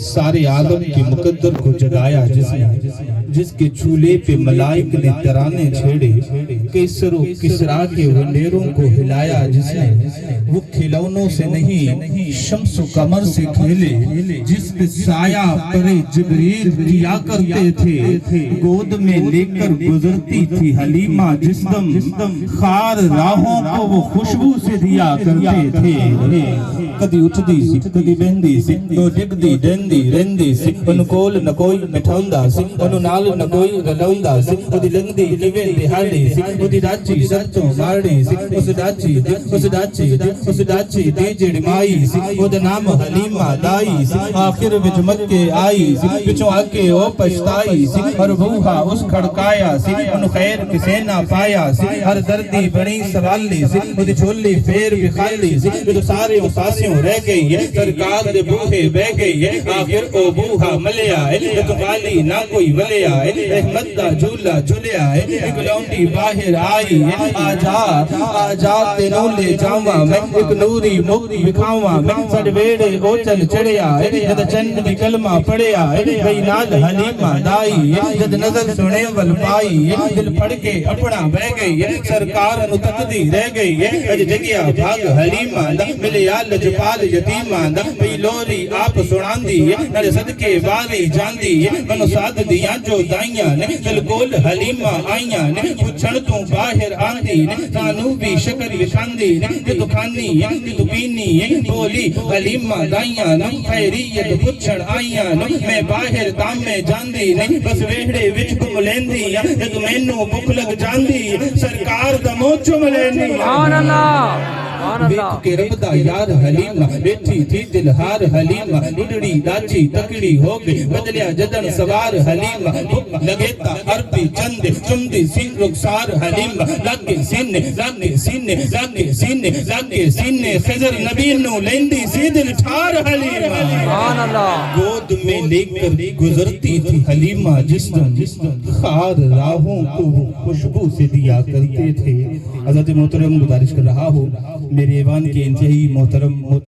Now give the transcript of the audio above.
سارے عالم کے مقدر کو جگایا جس نے، جس کے چولے پہ ملائک نے ترانے چھیڑے، کیسر و کسرا کے ونڈیروں کو ہلایا جس نے، وہ کھلونوں سے نہیں شمس و قمر سے کھیلے، جس پہ سایہ پر جبریل کیا کرتے تھے، گود میں لے کر گزرتی تھی حلیمہ جس دم، خار راہوں کو وہ خوشبو سے دیا کرتے تھے، کدی اٹھدی سی کدی بہندی سی تو ڈگدی ڈندی رندی سی ان کول نہ کوئی بٹھوندا سی ان نال نہ کوئی گلوندا سی کدی لنگدی کیویں دہاڑی سی کدی ڈاچی سب تو مارڑی سی اس ڈاچی دی جڑی مائی سی او دا نام حلیمہ دائی سی، آخر وچ مکے آئی سی پچھوں اگے او پچھتائی سی، اور بوہا اس کھڑکایا سی ان خیر کسے نہ پایا سی، ہر دردی بڑی سوالی سی اودی جھولی پھیر بھی خالی سی، جو سارے پاسیوں رہ گئی ہے سرکار دے بوہے بہ گئی ہے، آخر او بوہا ملیا ہے تو خالی نہ کوئی ولیا ہے، رحمت دا جھولا جھولیا ہے، ایک لونڈی باہر آئی ہے، آجا تینوں لے جاواں میں ایک نوری مکتی بکھاواں میں، سڑ ویڑے او چل چڑیا ہے جد چند بھی کلمہ پڑیا ہے، بھئی نال حلیمہ دائی ہے جد نظر سنے ول پائی ہے، دل پڑ کے اپنا بہ گئی ہے سرکار نو تکدی رہ گئی ہے، اج جگیا بھاگ حلیمہ دا ملیا لجپال یتیماں دا، بھئی لوری آپ سناندی ہے نال صدقے والی جاندی ہے، منو ساتھ دیاں جو دائیاں نے دل کول حلیمہ آئیاں نے، پوچھن تو باہر آندی نے سانو بھی شکر وکھاندی نے، جدو کھانی ہے جدو پینی ہے بولی حلیمہ دائیاں نے، خیریت پوچھن آئیاں نے، میں باہر دام میں جاندی نے، بس ویڑے وچ گم لیندی ہے، جدو مینوں بھوک لگ جاندی ہے سرکار دا منہ چوم لیندی ہے۔ سبحان اللہ ویکھ کے رب دا یار حلیمہ بیٹھی تھی دلہار حلیمہ، اڈڑی ڈاچی تکڑی ہو گئی بدلیا جدن سوار حلیمہ، لگے تا عربی چند چمدی سی رخسار حلیمہ، لگے سینے لگے سینے لگے سینے لگے سینے، خضر نبی نو لیندی سی دل ٹھار حلیمہ، سبحان اللہ۔ گود میں لے کر گزرتی تھی حلیمہ جس دم، خار راہوں کو وہ خوشبو سے دیا کرتے تھے۔ حضرت محترم گزارش کر رہا ہوں میرے ایوان کے انتہائی محترم